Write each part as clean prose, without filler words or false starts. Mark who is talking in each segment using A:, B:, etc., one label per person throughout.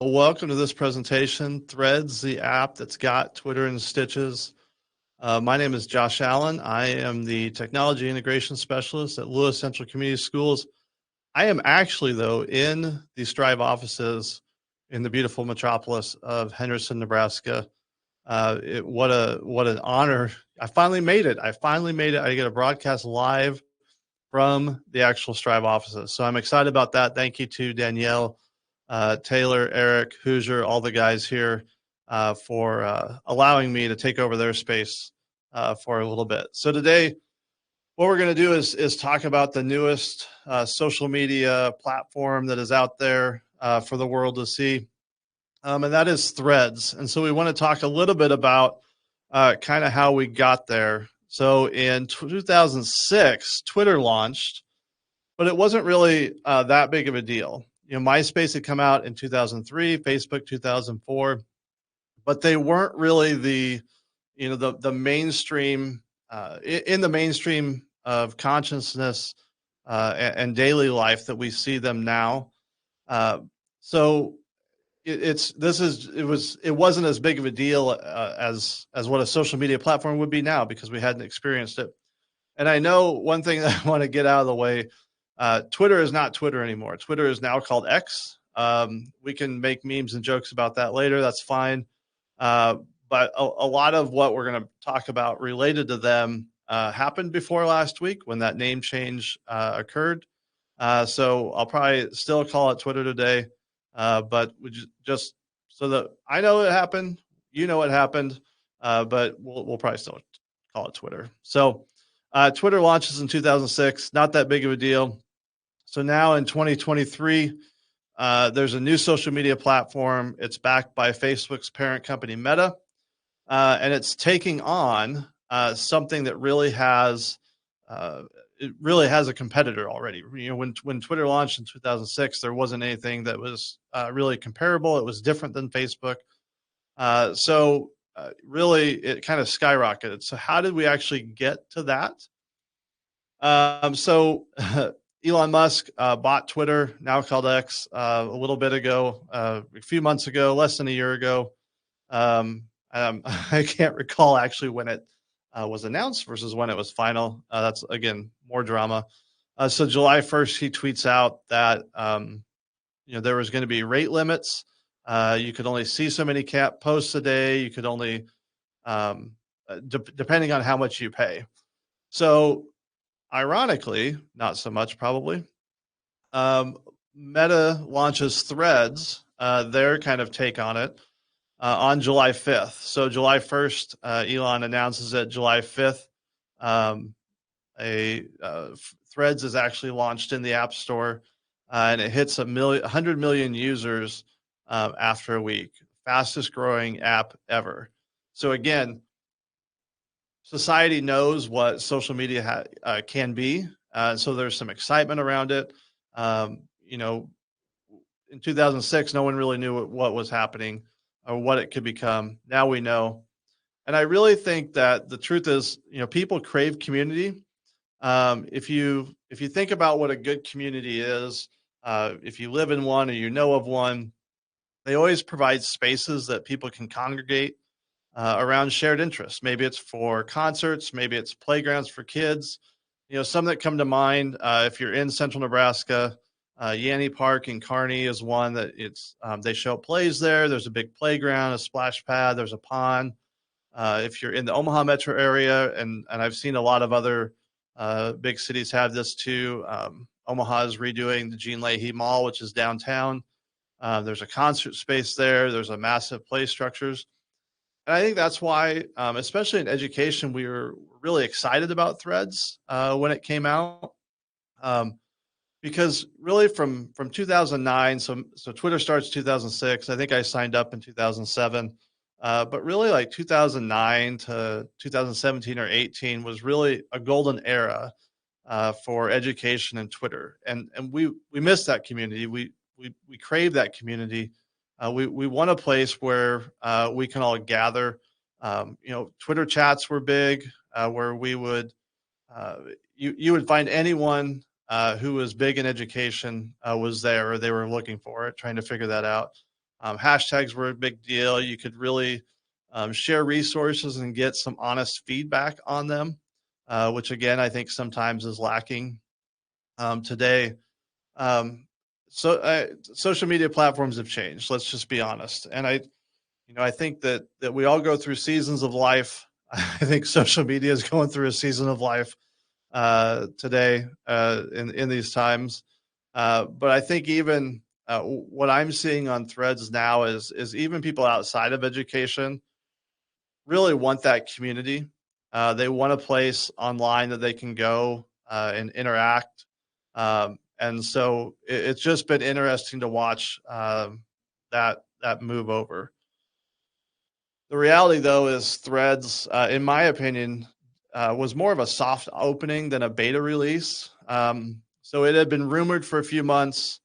A: Welcome to this presentation, Threads, the app that's got Twitter in stitches. My name is Josh Allen. I am the Technology Integration Specialist at Lewis Central Community Schools. I am actually, though, in the Strive offices in the beautiful metropolis of Henderson, Nebraska. What an honor. I finally made it. I get a broadcast live from the actual Strive offices. So I'm excited about that. Thank you to Danielle, Taylor, Eric, Hoosier, all the guys here for allowing me to take over their space for a little bit. So today, what we're going to do is talk about the newest social media platform that is out there for the world to see, and that is Threads. And so we want to talk a little bit about kind of how we got there. So in 2006, Twitter launched, but it wasn't really that big of a deal. MySpace had come out in 2003, Facebook 2004, but they weren't really the mainstream in the mainstream of consciousness and daily life that we see them now. So it wasn't as big of a deal as what a social media platform would be now because we hadn't experienced it. And I know one thing that I want to get out of the way. Twitter is not Twitter anymore. Twitter is now called X. We can make memes and jokes about that later. That's fine. But a lot of what we're going to talk about related to them happened before last week when that name change occurred. So I'll probably still call it Twitter today. But we just so that I know it happened, it happened, but we'll probably still call it Twitter. So Twitter launches in 2006, not that big of a deal. So now in 2023, there's a new social media platform. It's backed by Facebook's parent company, Meta, and it's taking on something that really has a competitor already. When Twitter launched in 2006, there wasn't anything that was really comparable. It was different than Facebook. So really, it kind of skyrocketed. So how did we actually get to that? So Elon Musk bought Twitter, now called X, a little bit ago, a few months ago, less than a year ago. I can't recall actually when it was announced versus when it was final. That's, again, more drama. So July 1st, he tweets out that there was going to be rate limits. You could only see so many posts a day. You could only, depending on how much you pay. So ironically, not so much probably, Meta launches Threads, their kind of take on it, on July 5th. So July 1st, Elon announces it. July 5th, Threads is actually launched in the App Store, and it hits 100 million users after a week. Fastest growing app ever. So again, society knows what social media can be. So there's some excitement around it. In 2006, no one really knew what was happening or what it could become. Now we know. And I really think that the truth is, people crave community. If you think about what a good community is, if you live in one or you know of one, they always provide spaces that people can congregate around shared interests. Maybe it's for concerts, maybe it's playgrounds for kids. Some that come to mind, if you're in central Nebraska, Yanni Park in Kearney is one that they show plays there. There's a big playground, a splash pad, there's a pond. If you're in the Omaha metro area, and I've seen a lot of other big cities have this too. Omaha is redoing the Gene Leahy Mall, which is downtown. There's a concert space there. There's a massive play structures. And I think that's why, especially in education, we were really excited about Threads when it came out. Because really from 2009, so Twitter starts 2006. I think I signed up in 2007. But really like 2009 to 2017 or 18 was really a golden era for education and Twitter. And we missed that community. We crave that community. We want a place where we can all gather. Twitter chats were big, where we would you would find anyone who was big in education was there, or they were looking for it, trying to figure that out. Hashtags were a big deal. You could really share resources and get some honest feedback on them, which again, I think sometimes is lacking today. Um, Social media platforms have changed. Let's just be honest. And I think that we all go through seasons of life. I think social media is going through a season of life today in these times. But I think even what I'm seeing on threads now is even people outside of education really want that community. They want a place online that they can go and interact. And so it's just been interesting to watch that move over. The reality, though, is Threads, in my opinion, was more of a soft opening than a beta release. So it had been rumored for a few months.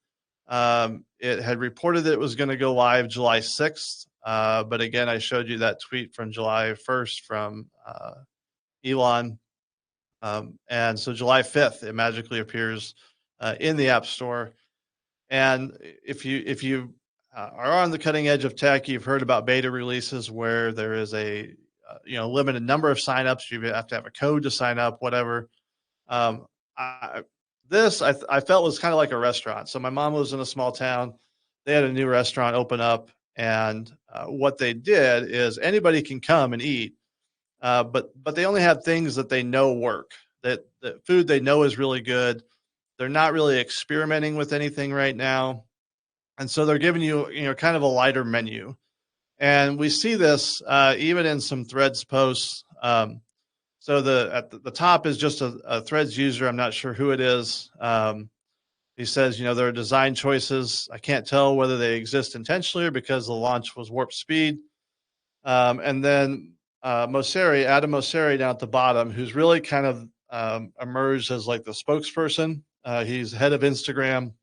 A: It had reported that it was going to go live July 6th. But again, I showed you that tweet from July 1st from Elon. And so July 5th, it magically appears in the App Store. And if you are on the cutting edge of tech, you've heard about beta releases where there is a limited number of signups. You have to have a code to sign up, whatever. Um, I, I felt was kind of like a restaurant. So my mom lives in a small town. They had a new restaurant open up, and what they did is anybody can come and eat, but they only have things that they know work. That food they know is really good. They're not really experimenting with anything right now. And so they're giving you, kind of a lighter menu. And we see this even in some Threads posts. So at the top is just a Threads user. I'm not sure who it is. He says, there are design choices. I can't tell whether they exist intentionally or because the launch was warp speed. And then Adam Mosseri down at the bottom, who's really kind of emerged as like the spokesperson. He's head of Instagram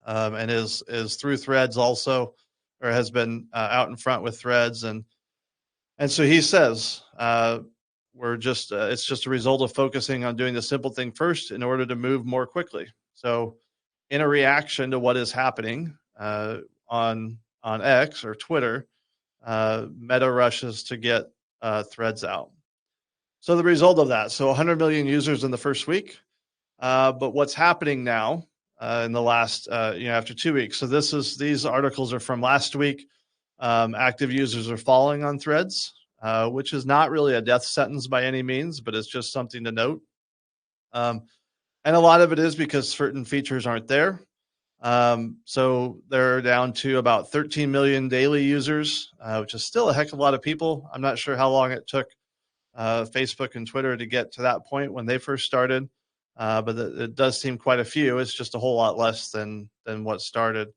A: and is through Threads also, or has been out in front with Threads. And so he says, it's just a result of focusing on doing the simple thing first in order to move more quickly. So in a reaction to what is happening on X or Twitter, Meta rushes to get Threads out. So the result of that, so 100 million users in the first week. But what's happening now in the last, after 2 weeks? So these articles are from last week. Active users are falling on Threads, which is not really a death sentence by any means, but it's just something to note. And a lot of it is because certain features aren't there. So they're down to about 13 million daily users, which is still a heck of a lot of people. I'm not sure how long it took Facebook and Twitter to get to that point when they first started, but it does seem quite a few. It's just a whole lot less than what started.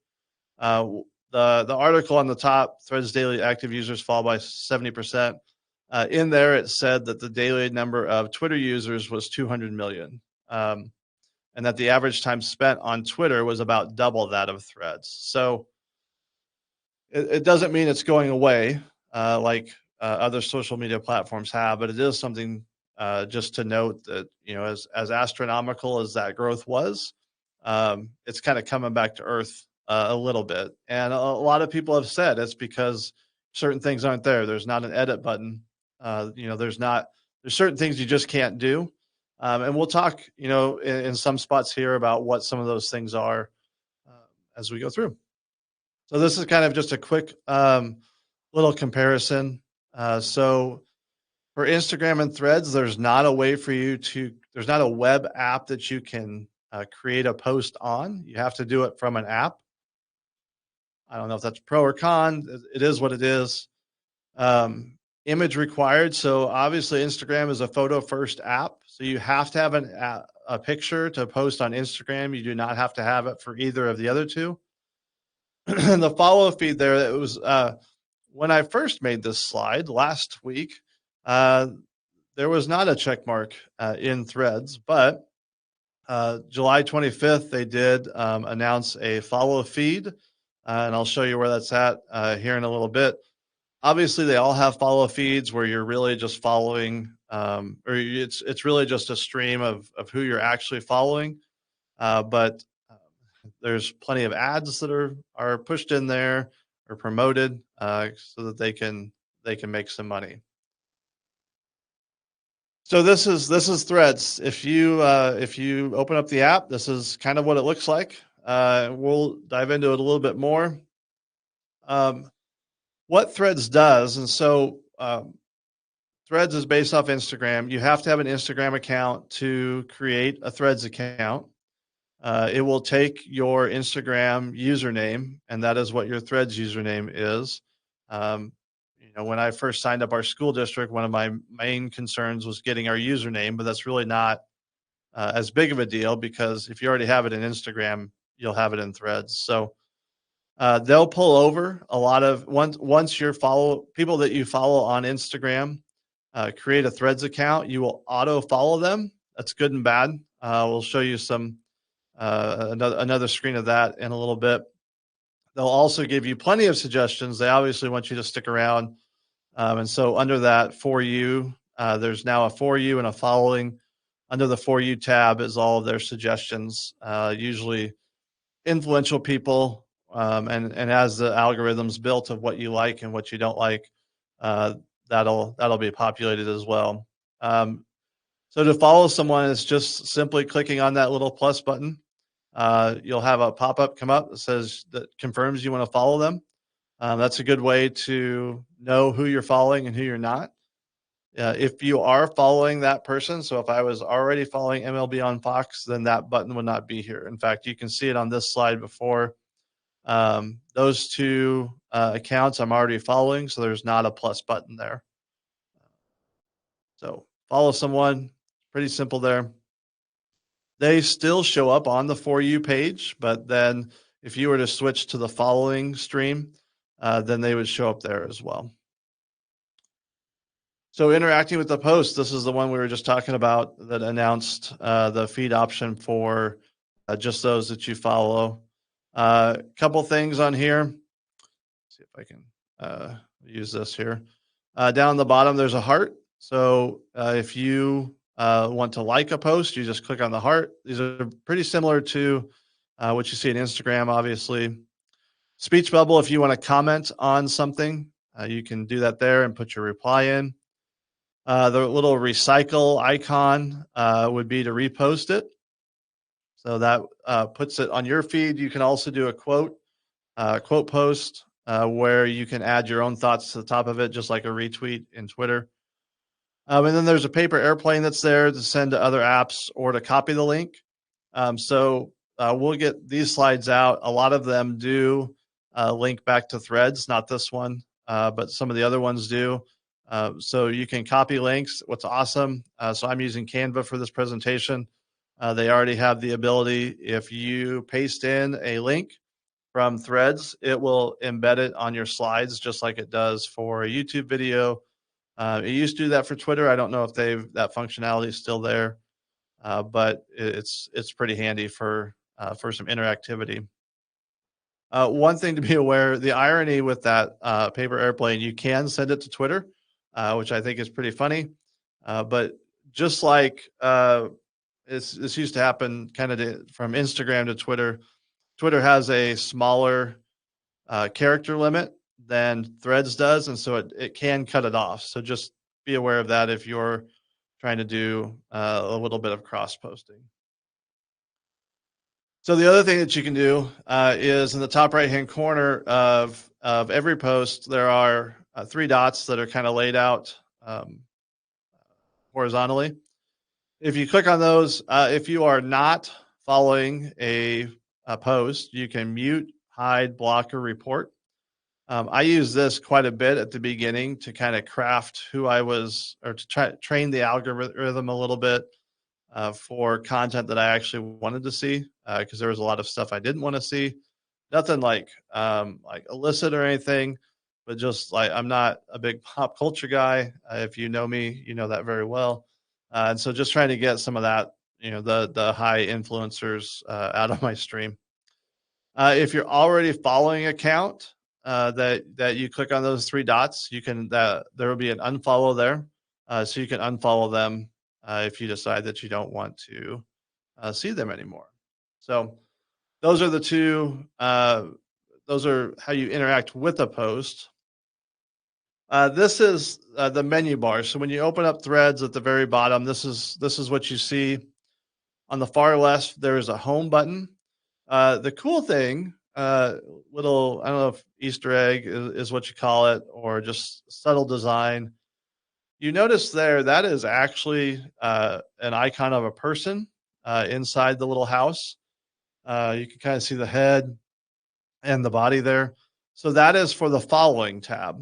A: The article on the top, Threads daily active users fall by 70%. In there, it said that the daily number of Twitter users was 200 million. And that the average time spent on Twitter was about double that of Threads. So it doesn't mean it's going away like other social media platforms have, but it is something just to note that, as astronomical as that growth was, it's kind of coming back to earth a little bit. And a lot of people have said it's because certain things aren't there. There's not an edit button. There's certain things you just can't do. And we'll talk, in some spots here about what some of those things are as we go through. So this is kind of just a quick little comparison. So for Instagram and Threads, there's not a web app that you can create a post on. You have to do it from an app. I don't know if that's pro or con. It is what it is. Image required. So obviously Instagram is a photo first app. So you have to have a picture to post on Instagram. You do not have to have it for either of the other two. The follow feed there, it was when I first made this slide last week, there was not a check mark in Threads, but July 25th, they did announce a follow feed, and I'll show you where that's at here in a little bit. Obviously, they all have follow feeds where you're really just following, or it's really just a stream of who you're actually following. But there's plenty of ads that are pushed in there, or promoted so that they can make some money. So this is Threads. If you open up the app, this is kind of what it looks like. We'll dive into it a little bit more. What Threads does, and so Threads is based off Instagram. You have to have an Instagram account to create a Threads account. It will take your Instagram username, and that is what your Threads username is. Um, when I first signed up our school district, one of my main concerns was getting our username, but that's really not as big of a deal because if you already have it in Instagram, you'll have it in Threads. So they'll pull over a lot of once your people that you follow on Instagram create a Threads account, you will auto follow them. That's good and bad. We'll show you some another screen of that in a little bit. They'll also give you plenty of suggestions. They obviously want you to stick around. And so under that For You, there's now a For You and a following. Under the For You tab is all of their suggestions, usually influential people. And as the algorithm's built of what you like and what you don't like, that'll be populated as well. So to follow someone is just simply clicking on that little plus button. You'll have a pop-up come up that confirms you want to follow them. That's a good way to know who you're following and who you're not. If you are following that person, so if I was already following MLB on Fox, then that button would not be here. In fact, you can see it on this slide before. Those two accounts I'm already following, so there's not a plus button there. So follow someone, pretty simple there. They still show up on the For You page, but then if you were to switch to the following stream, then they would show up there as well. So interacting with the post, this is the one we were just talking about that announced the feed option for just those that you follow. A couple things on here. Let's see if I can use this here. Down the bottom, there's a heart. So if you want to like a post, you just click on the heart. These are pretty similar to what you see in Instagram, obviously. Speech bubble, if you want to comment on something, you can do that there and put your reply in. The little recycle icon would be to repost it. So that puts it on your feed. You can also do a quote post where you can add your own thoughts to the top of it, just like a retweet in Twitter. And then there's a paper airplane that's there to send to other apps or to copy the link. So we'll get these slides out. A lot of them do link back to Threads, not this one, but some of the other ones do. So you can copy links. What's awesome. So I'm using Canva for this presentation. They already have the ability, if you paste in a link from Threads, it will embed it on your slides, just like it does for a YouTube video. It used to do that for Twitter. I don't know if that functionality is still there, but it's pretty handy for some interactivity. One thing to be aware, the irony with that paper airplane, you can send it to Twitter, which I think is pretty funny. But just like this used to happen kind of from Instagram to Twitter, Twitter has a smaller character limit than Threads does, and so it can cut it off. So just be aware of that if you're trying to do a little bit of cross posting. So the other thing that you can do is in the top right-hand corner of every post, there are 3 dots that are kind of laid out horizontally. If you click on those, if you are not following a post, you can mute, hide, block, or report. I use this quite a bit at the beginning to kind of craft who I was, or to train the algorithm a little bit for content that I actually wanted to see, because there was a lot of stuff I didn't want to see. Nothing like illicit or anything, but just like I'm not a big pop culture guy. If you know me, you know that very well. And so just trying to get some of that, the high influencers out of my stream. If you're already following an account that you click on those 3 dots, you can there will be an unfollow there, so you can unfollow them if you decide that you don't want to see them anymore. So those are the two those are how you interact with a post. This is the menu bar. So when you open up Threads at the very bottom, this is what you see. On the far left, there is a home button. The cool thing, little, I don't know if Easter egg is what you call it, or just subtle design. You notice there that is actually an icon of a person inside the little house. You can kind of see the head and the body there. So that is for the following tab.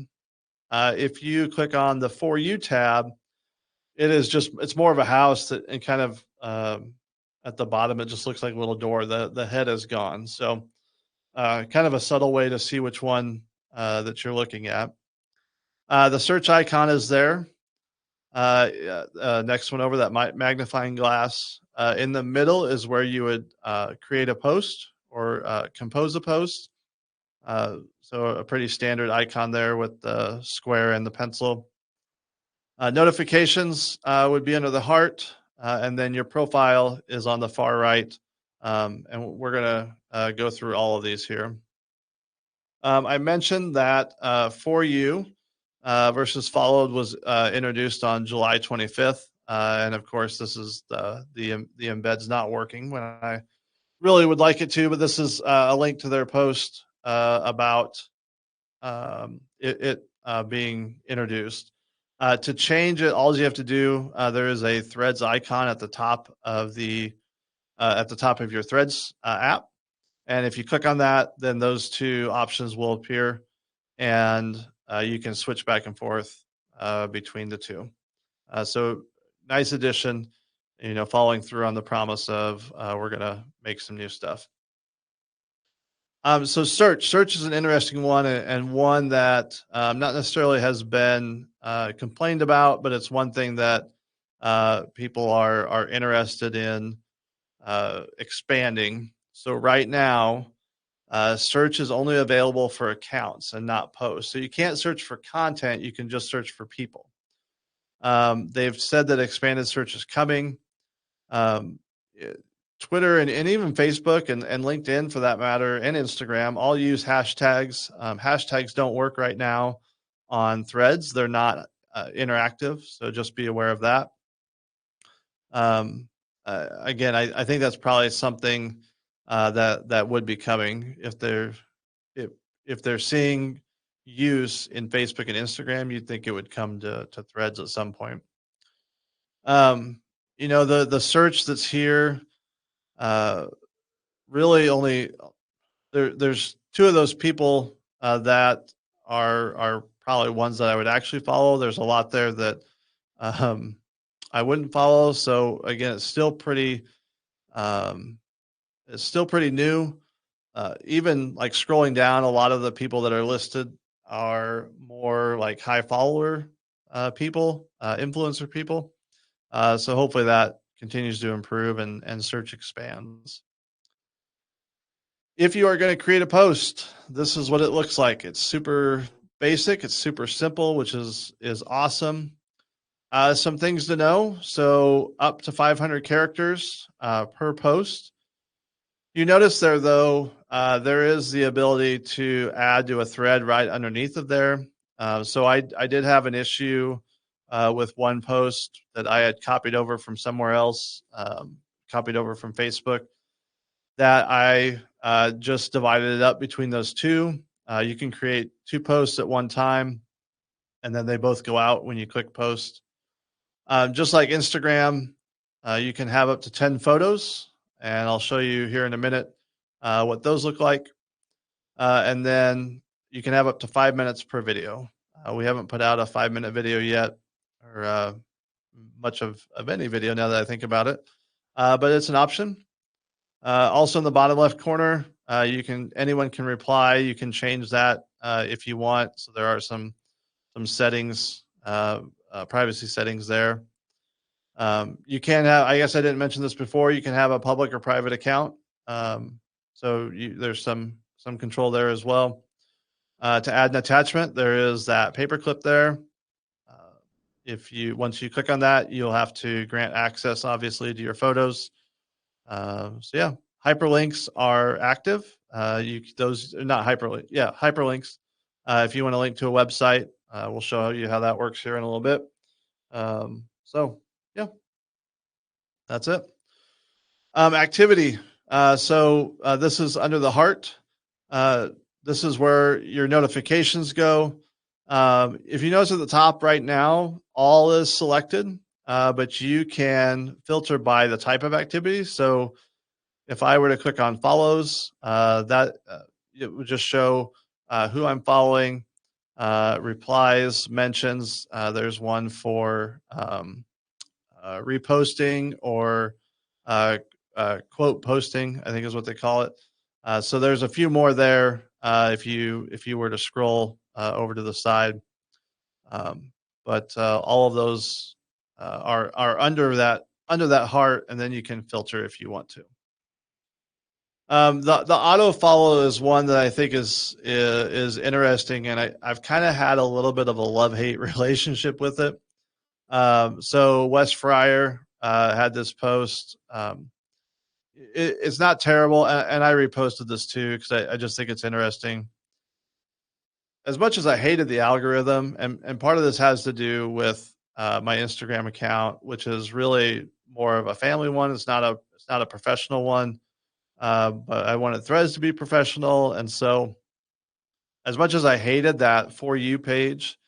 A: If you click on the For You tab, it's more of a house that, and kind of at the bottom, it just looks like a little door. The head is gone. So kind of a subtle way to see which one that you're looking at. The search icon is there. Next one over, that magnifying glass. In the middle is where you would create a post or compose a post. So a pretty standard icon there with the square and the pencil. Notifications would be under the heart, and then your profile is on the far right. And we're going to go through all of these here. I mentioned that For You versus Followed was introduced on July 25th. And of course, this is the embed's not working when I really would like it to, but this is a link to their post about it being introduced. To change it, all you have to do, there is a Threads icon at the top of your Threads app. And if you click on that, then those two options will appear, and you can switch back and forth between the two. So nice addition, following through on the promise of we're going to make some new stuff. So search is an interesting one, and one that not necessarily has been complained about, but it's one thing that people are interested in expanding. So right now, search is only available for accounts and not posts. So you can't search for content; you can just search for people. They've said that expanded search is coming. Twitter and even Facebook and LinkedIn, for that matter, and Instagram all use hashtags. Hashtags don't work right now on Threads. They're not interactive, so just be aware of that. Again, I think that's probably something that would be coming if they're seeing use in Facebook and Instagram. You'd think it would come to Threads at some point. The search that's here. Really only there's two of those people that are probably ones that I would actually follow. There's a lot there that I wouldn't follow. So again, it's still pretty new. Even like scrolling down, a lot of the people that are listed are more like high follower people, influencer people. So hopefully that continues to improve and search expands. If you are going to create a post, this is what it looks like. It's super basic. It's super simple, which is awesome. Some things to know. So up to 500 characters per post. You notice there, though, there is the ability to add to a thread right underneath of there. So I did have an issue with one post that I had copied over from somewhere else, copied over from Facebook, that I just divided it up between those two. You can create two posts at one time, and then they both go out when you click post. Just like Instagram, you can have up to 10 photos, and I'll show you here in a minute what those look like. And then you can have up to 5 minutes per video. We haven't put out a 5-minute video yet, or much of any video now that I think about it, but it's an option. Also in the bottom left corner, anyone can reply. You can change that if you want. So there are some settings, privacy settings there. You can have, I guess I didn't mention this before, you can have a public or private account. So there's some control there as well. To add an attachment, there is that paperclip there. Once you click on that, you'll have to grant access, obviously, to your photos. So yeah, hyperlinks are active. Those are not hyperlink. Yeah, hyperlinks. If you want to link to a website, we'll show you how that works here in a little bit. So yeah, that's it. Activity. This is under the heart. Uh, this is where your notifications go. If you notice at the top right now, all is selected, but you can filter by the type of activity. So if I were to click on follows, it would just show who I'm following, replies, mentions. There's one for reposting or uh, quote posting, I think is what they call it. So there's a few more there if you were to scroll over to the side, but all of those are under that heart, and then you can filter if you want to. The auto follow is one that I think is interesting, and I've kind of had a little bit of a love hate relationship with it. So Wes Fryer had this post. It's not terrible, and I reposted this too because I just think it's interesting. As much as I hated the algorithm, and part of this has to do with my Instagram account, which is really more of a family one. It's not a professional one, but I wanted Threads to be professional, and so as much as I hated that For You page,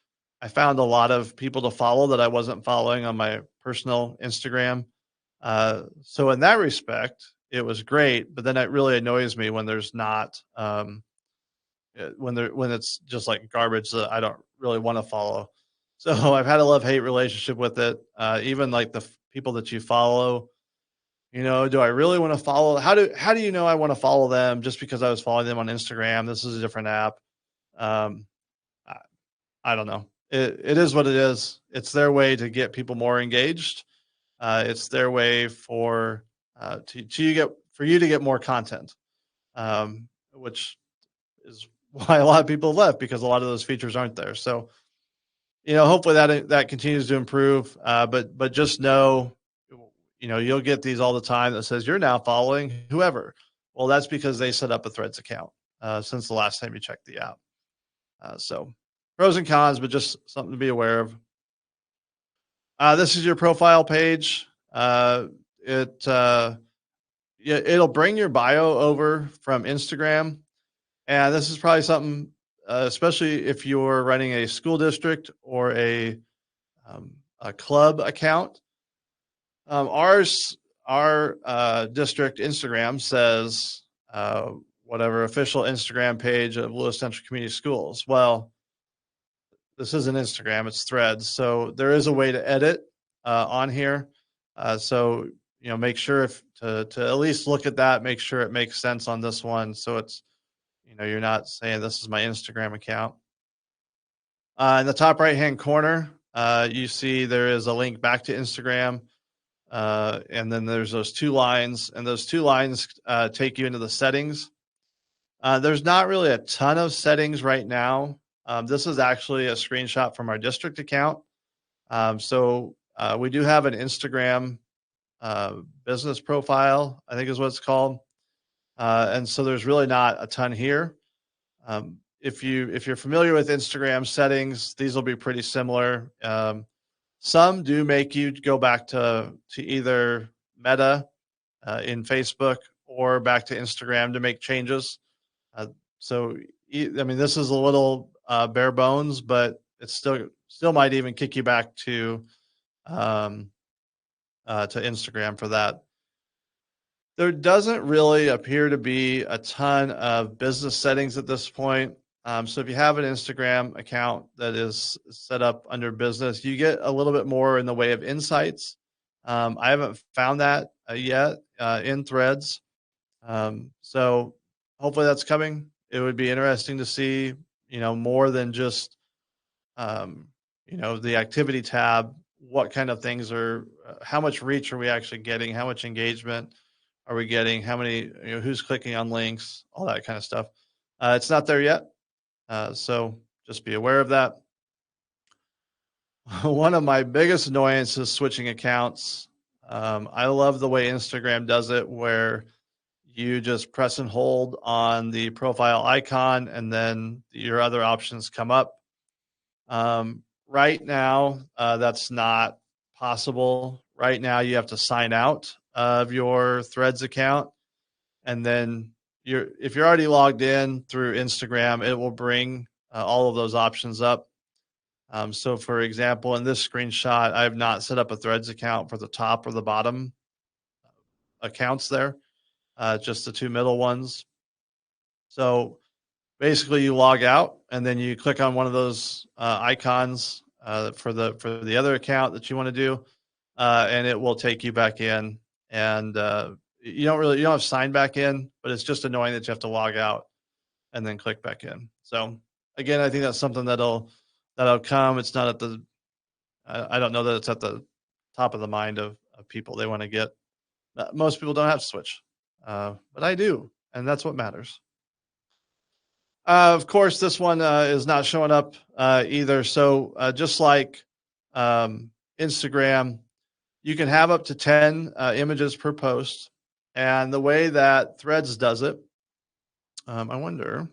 A: I found a lot of people to follow that I wasn't following on my personal Instagram. So in that respect, it was great, but then it really annoys me when there's not when it's just like garbage that I don't really want to follow. So I've had a love hate relationship with it. Even like the people that you follow, do I really want to follow? How do you know I want to follow them just because I was following them on Instagram? This is a different app. Um, I, I don't know. It is what it is. It's their way to get people more engaged. It's their way for you to get more content, which is why a lot of people left because a lot of those features aren't there. So hopefully that continues to improve. But just know, you'll get these all the time that says you're now following whoever. Well, that's because they set up a Threads account since the last time you checked the app. So pros and cons, but just something to be aware of. This is your profile page. It'll bring your bio over from Instagram, and this is probably something, especially if you're running a school district or a club account. Our district Instagram says whatever official Instagram page of Lewis Central Community Schools. Well, this isn't Instagram, it's Threads. So there is a way to edit on here. So make sure to at least look at that, make sure it makes sense on this one. So it's you're not saying this is my Instagram account. In the top right hand corner, you see there is a link back to Instagram. And then there's those two lines, and those two lines take you into the settings. There's not really a ton of settings right now. This is actually a screenshot from our district account. So we do have an Instagram business profile, I think is what it's called. And so there's really not a ton here. If you're familiar with Instagram settings, these will be pretty similar. Some do make you go back to either Meta in Facebook or back to Instagram to make changes. This is a little bare bones, but it still might even kick you back to Instagram for that. There doesn't really appear to be a ton of business settings at this point. So if you have an Instagram account that is set up under business, you get a little bit more in the way of insights. I haven't found that yet in Threads. So hopefully that's coming. It would be interesting to see, more than just, the activity tab, what kind of things how much reach are we actually getting? How much engagement are we getting? How many, who's clicking on links, all that kind of stuff. It's not there yet. So just be aware of that. One of my biggest annoyances is switching accounts. I love the way Instagram does it, where you just press and hold on the profile icon, and then your other options come up. Right now, that's not possible. Right now, you have to sign out of your Threads account, and then if you're already logged in through Instagram, it will bring all of those options up. So, for example, in this screenshot, I have not set up a Threads account for the top or the bottom accounts there, just the two middle ones. So basically, you log out and then you click on one of those icons for the other account that you want to do, and it will take you back in. And you don't have to sign back in, but it's just annoying that you have to log out and then click back in. So again, I think that's something that'll come. It's not at the I don't know that it's at the top of the mind of people. They want to get most people don't have to switch, but I do, and that's what matters. Of course, this one is not showing up either. So just like Instagram, you can have up to 10 images per post. And the way that Threads does it, I wonder,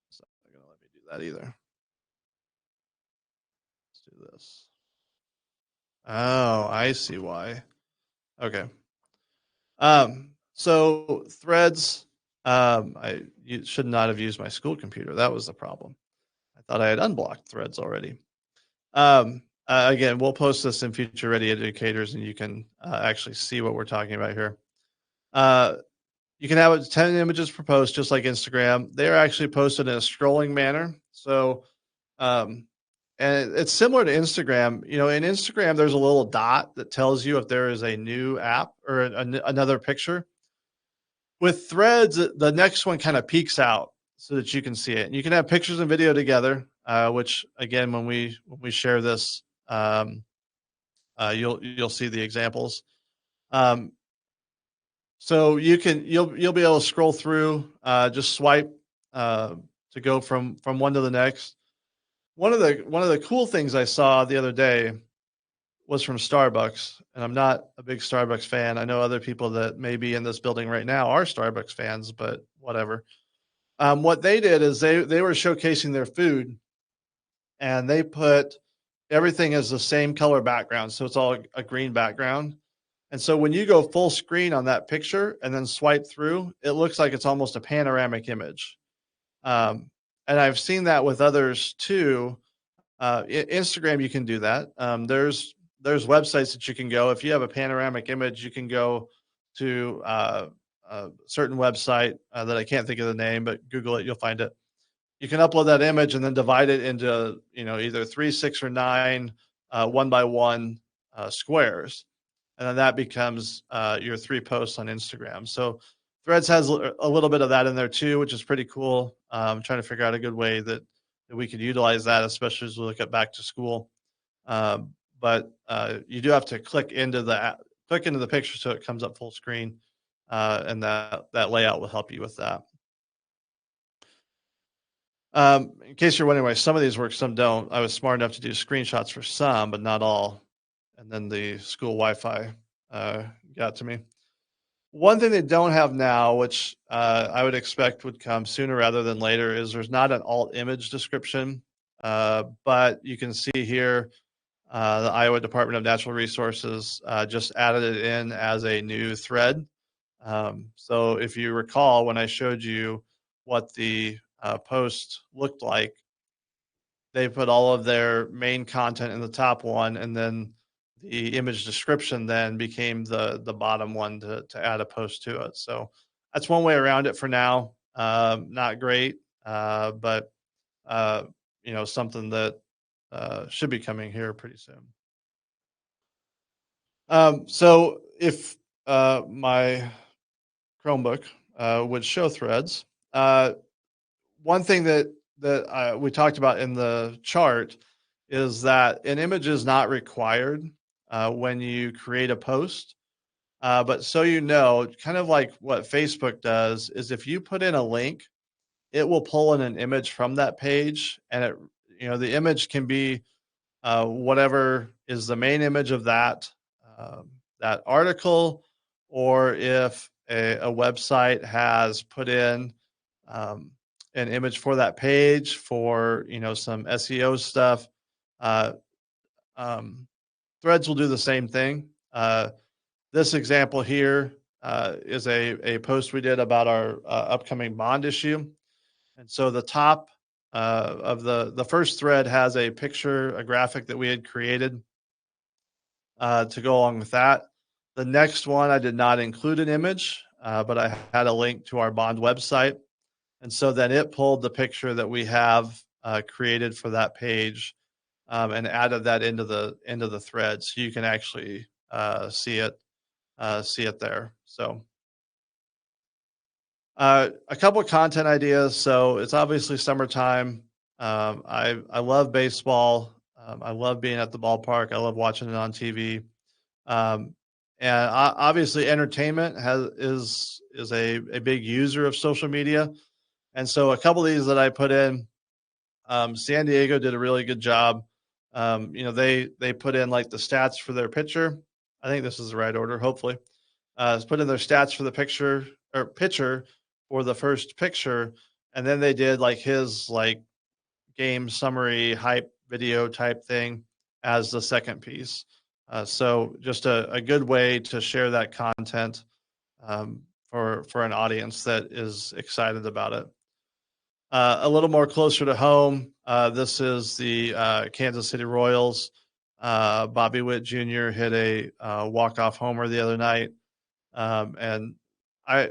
A: it's not going to let me do that either. Let's do this. Oh, I see why. Okay. So Threads, you should not have used my school computer. That was the problem. I thought I had unblocked Threads already. Again, we'll post this in Future Ready Educators, and you can actually see what we're talking about here. You can have 10 images per post, just like Instagram. They're actually posted in a scrolling manner. So, and it's similar to Instagram. You know, in Instagram, there's a little dot that tells you if there is a new app or another picture. With Threads, the next one kind of peeks out so that you can see it. And you can have pictures and video together, which again, when we share this, you'll see the examples. So you'll be able to scroll through, just swipe to go from one to the next. One of the cool things I saw the other day was from Starbucks, and I'm not a big Starbucks fan. I know other people that may be in this building right now are Starbucks fans, but whatever. What they did is they were showcasing their food, and they put everything as the same color background, so it's all a green background. And so when you go full screen on that picture and then swipe through, it looks like it's almost a panoramic image. And I've seen that with others too. Instagram, you can do that. There's websites that you can go. If you have a panoramic image, you can go to a certain website that I can't think of the name, but Google it, you'll find it. You can upload that image and then divide it into either 3, 6, or 9 one by one squares, and then that becomes your 3 posts on Instagram. So Threads has a little bit of that in there too, which is pretty cool. I'm trying to figure out a good way that we could utilize that, especially as we look at back to school. But you do have to click into the picture so it comes up full screen, and that layout will help you with that. In case you're wondering why some of these work, some don't, I was smart enough to do screenshots for some, but not all. And then the school Wi-Fi got to me. One thing they don't have now, which I would expect would come sooner rather than later, is there's not an alt image description. But you can see here, the Iowa Department of Natural Resources just added it in as a new thread. So if you recall, when I showed you what the post looked like, they put all of their main content in the top one, and then the image description then became the bottom one to add a post to it. So that's one way around it for now. Not great, but something that should be coming here pretty soon. So if my Chromebook would show Threads, one thing that we talked about in the chart is that an image is not required when you create a post. But so kind of like what Facebook does, is if you put in a link, it will pull in an image from that page, and the image can be whatever is the main image of that article, or if a website has put in um, an image for that page for some SEO stuff. Uh, um, Threads will do the same thing. This example here is a post we did about our upcoming bond issue. And so the top of the first thread has a picture, a graphic that we had created to go along with that. The next one, I did not include an image, but I had a link to our bond website. And so then it pulled the picture that we have created for that page and added that into the thread, so you can actually see it there. So a couple of content ideas. So it's obviously summertime. I love baseball. I love being at the ballpark. I love watching it on TV. Um, and obviously, entertainment is a big user of social media. And so a couple of these that I put in, San Diego did a really good job. They put in like the stats for their pitcher. I think this is the right order. Hopefully, put in their stats for the pitcher for the first picture, and then they did like his like game summary hype video type thing as the second piece. So just a good way to share that content for an audience that is excited about it. A little more closer to home, this is the Kansas City Royals. Bobby Witt Jr. hit a walk-off homer the other night, and I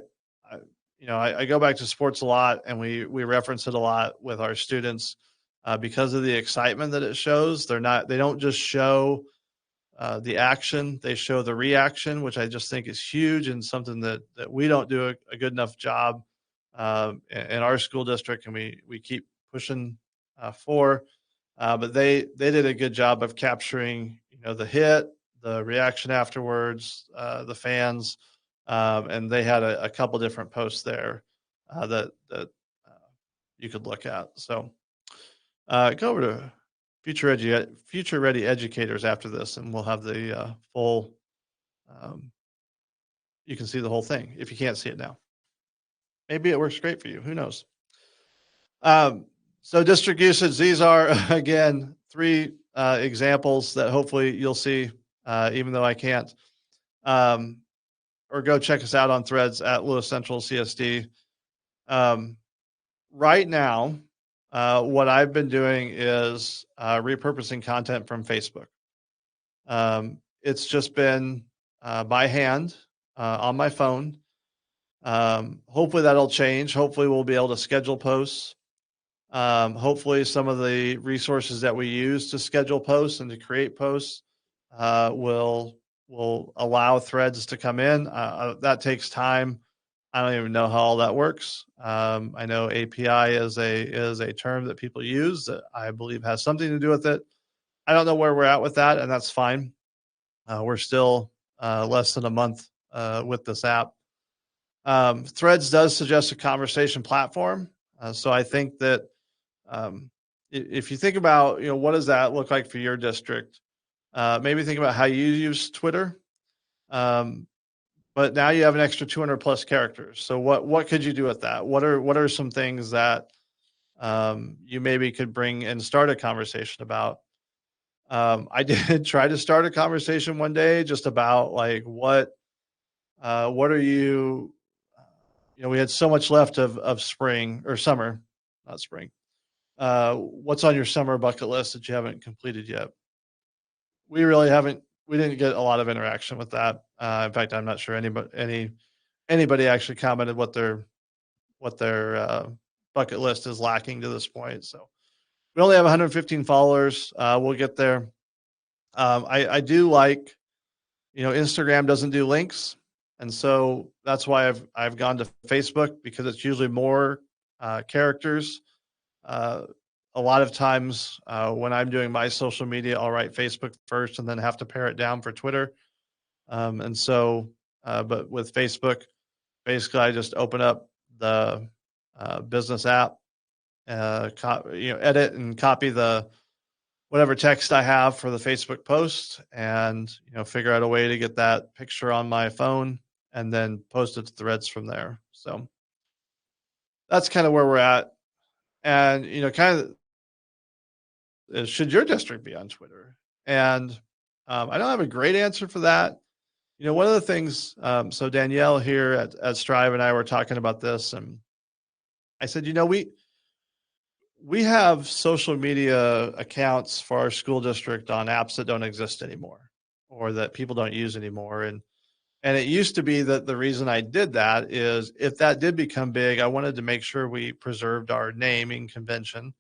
A: I go back to sports a lot, and we reference it a lot with our students because of the excitement that it shows. They don't just show the action; they show the reaction, which I just think is huge and something that we don't do a good enough job in our school district, and we keep pushing for. But they did a good job of capturing the hit, the reaction afterwards, the fans, and they had a couple different posts there that you could look at. So go over to Future Ready Educators after this, and we'll have the full. You can see the whole thing if you can't see it now. Maybe it works great for you. Who knows? So district usage. These are again 3 examples that hopefully you'll see, even though I can't. Or go check us out on Threads at Lewis Central CSD. Right now, what I've been doing is repurposing content from Facebook. It's just been by hand on my phone. Hopefully that'll change. Hopefully we'll be able to schedule posts. Hopefully some of the resources that we use to schedule posts and to create posts will allow threads to come in. That takes time. I don't even know how all that works. I know API is a term that people use that I believe has something to do with it. I don't know where we're at with that, and that's fine. We're still less than a month with this app. Threads does suggest a conversation platform. So I think that if you think about, what does that look like for your district? Maybe think about how you use Twitter. But now you have an extra 200 plus characters. So what could you do with that? What are some things that you maybe could bring and start a conversation about? I did try to start a conversation one day just about like what are you we had so much left of spring or summer, not spring. What's on your summer bucket list that you haven't completed yet? We didn't get a lot of interaction with that. In fact, I'm not sure anybody actually commented what their bucket list is lacking to this point. So we only have 115 followers. We'll get there. I do like, Instagram doesn't do links. And so that's why I've gone to Facebook, because it's usually more characters. A lot of times when I'm doing my social media, I'll write Facebook first and then have to pare it down for Twitter. And so, but with Facebook, basically I just open up the business app, edit and copy the whatever text I have for the Facebook post, and figure out a way to get that picture on my phone and then post it to Threads from there. So that's kind of where we're at. And, kind of should your district be on Twitter? And I don't have a great answer for that. One of the things, so Danielle here at Strive and I were talking about this, and I said, we have social media accounts for our school district on apps that don't exist anymore or that people don't use anymore. And it used to be that the reason I did that is if that did become big, I wanted to make sure we preserved our naming convention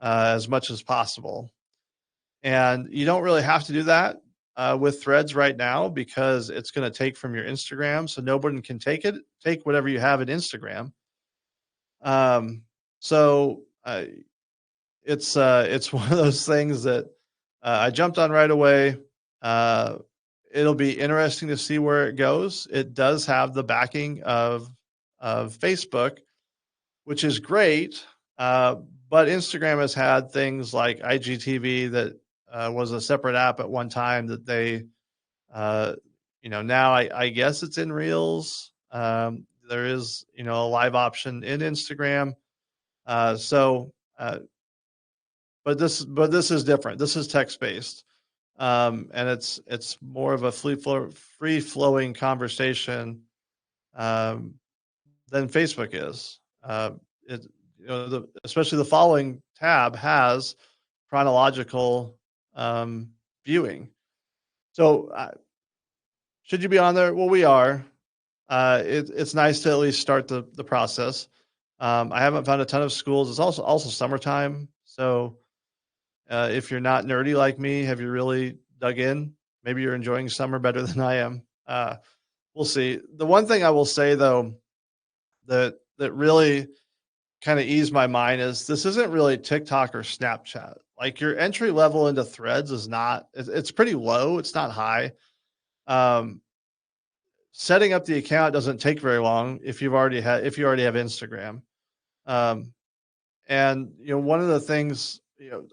A: as much as possible. And you don't really have to do that with Threads right now because it's going to take from your Instagram. So nobody can take whatever you have in Instagram. So it's one of those things that I jumped on right away. It'll be interesting to see where it goes. It does have the backing of Facebook, which is great. But Instagram has had things like IGTV that was a separate app at one time that they, now I guess it's in Reels. There is, a live option in Instagram. But this is different. This is text based, and it's more of a free flowing conversation than Facebook is. It especially the following tab has chronological viewing. So should you be on there? Well, we are. It's nice to at least start the process. I haven't found a ton of schools. It's also summertime, so if you're not nerdy like me, have you really dug in? Maybe you're enjoying summer better than I am. We'll see. The one thing I will say though that really kind of eased my mind is this isn't really TikTok or Snapchat. Like your entry level into Threads is not. It's pretty low. It's not high. Setting up the account doesn't take very long if you already have Instagram. And one of the things,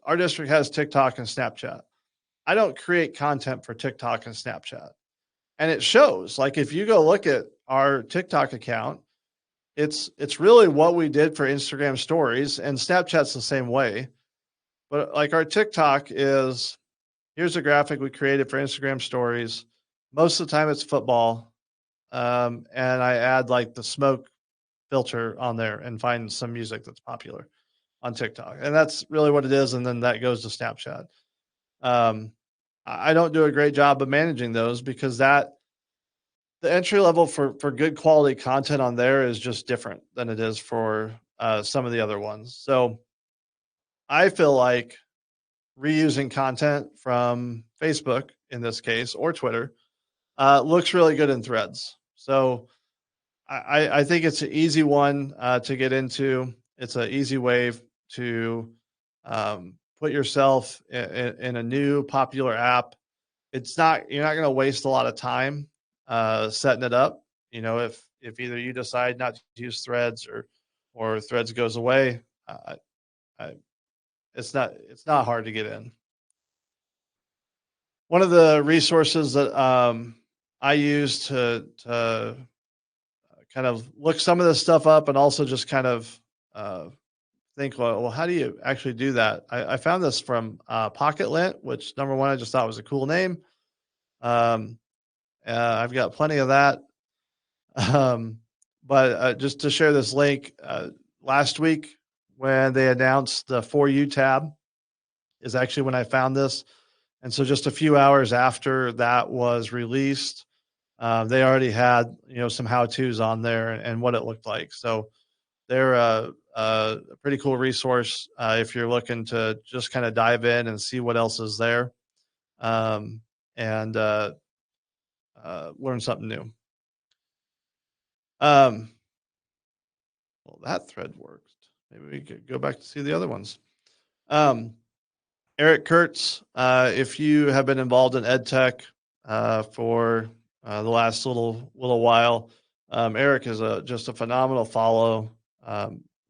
A: our district has TikTok and Snapchat. I don't create content for TikTok and Snapchat. And it shows. Like if you go look at our TikTok account, it's really what we did for Instagram stories, and Snapchat's the same way. But like our TikTok is, here's a graphic we created for Instagram stories. Most of the time it's football. And I add like the smoke filter on there and find some music that's popular on TikTok. And that's really what it is. And then that goes to Snapchat. I don't do a great job of managing those because the entry level for good quality content on there is just different than it is for some of the other ones. So I feel like reusing content from Facebook in this case, or Twitter, looks really good in Threads. So I think it's an easy one to get into. It's an easy way to put yourself in a new popular app. You're not going to waste a lot of time setting it up. If either you decide not to use Threads or Threads goes away, it's not hard to get in. One of the resources that I use to kind of look some of this stuff up and also just kind of think, well, how do you actually do that? I found this from Pocketlit, which number one, I just thought was a cool name. I've got plenty of that. But just to share this link, last week when they announced the For You tab is actually when I found this. And so just a few hours after that was released, they already had, some how-tos on there and what it looked like. So they're a pretty cool resource if you're looking to just kind of dive in and see what else is there and learn something new. Well, that thread worked. Maybe we could go back to see the other ones. Eric Kurtz, if you have been involved in ed tech for the last little while, Eric is just a phenomenal follow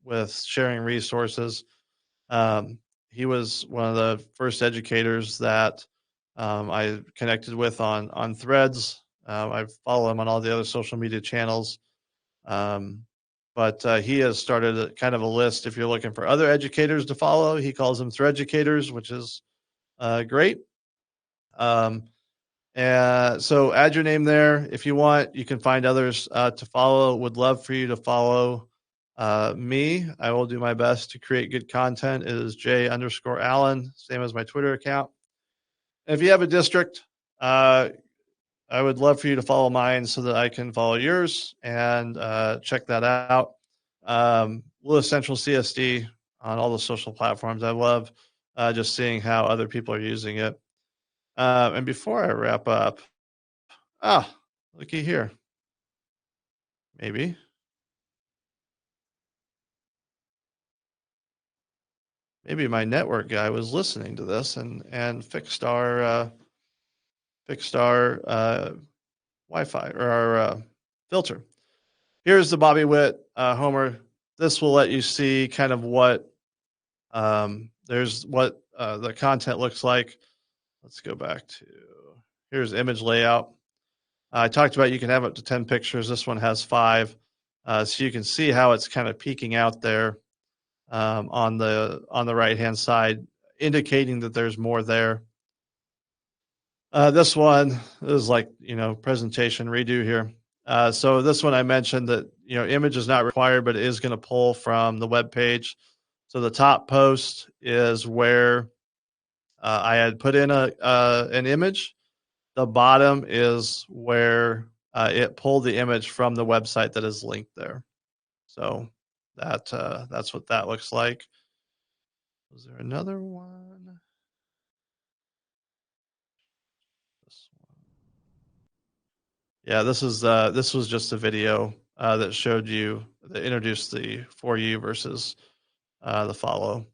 A: with sharing resources. He was one of the first educators that I connected with on Threads I follow him on all the other social media channels. Um, but he has started kind of a list. If you're looking for other educators to follow, he calls them educators, which is great. Um, and so add your name there if you want. You can find others to follow. Would love for you to follow me. I will do my best to create good content. It is J_Allen, same as my Twitter account. And if you have a district, I would love for you to follow mine so that I can follow yours and check that out. Lewis Central CSD on all the social platforms. I love just seeing how other people are using it. And before I wrap up, looky here. Maybe my network guy was listening to this and fixed our Wi-Fi or our filter. Here's the Bobby Witt Homer. This will let you see kind of what the content looks like. Let's go back to here's image layout. I talked about you can have up to 10 pictures. This one has 5. So you can see how it's kind of peeking out there on the right hand side, indicating that there's more there. This one is like, presentation redo here. So this one I mentioned that, image is not required, but it is going to pull from the web page. So the top post is where I had put in an image. The bottom is where it pulled the image from the website that is linked there. So that's what that looks like. Was there another one? This one. Yeah, this was just a video that showed you that introduced the for you versus the follow.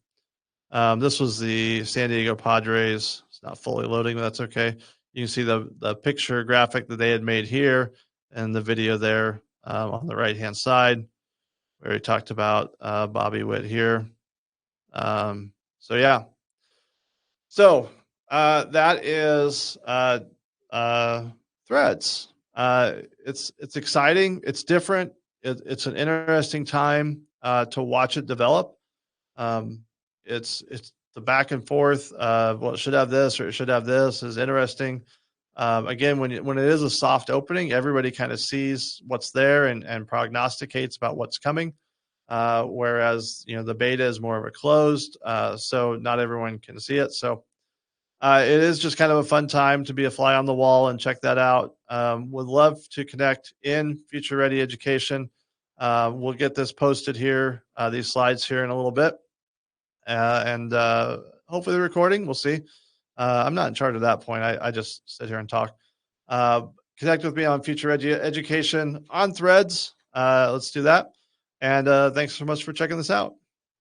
A: This was the San Diego Padres. It's not fully loading, but that's okay. You can see the picture graphic that they had made here and the video there on the right-hand side where he talked about Bobby Witt here. So yeah. So that is Threads. It's exciting. It's different. It's an interesting time to watch it develop. It's the back and forth. Well, it should have this or it should have this is interesting. Again, when it is a soft opening, everybody kind of sees what's there and prognosticates about what's coming. Whereas the beta is more of a closed, so not everyone can see it. So it is just kind of a fun time to be a fly on the wall and check that out. Would love to connect in Future Ready Education. We'll get this posted here, these slides here in a little bit. And hopefully the recording, we'll see. I'm not in charge at that point. I just sit here and talk. Connect with me on Future Education on Threads. Let's do that. And thanks so much for checking this out.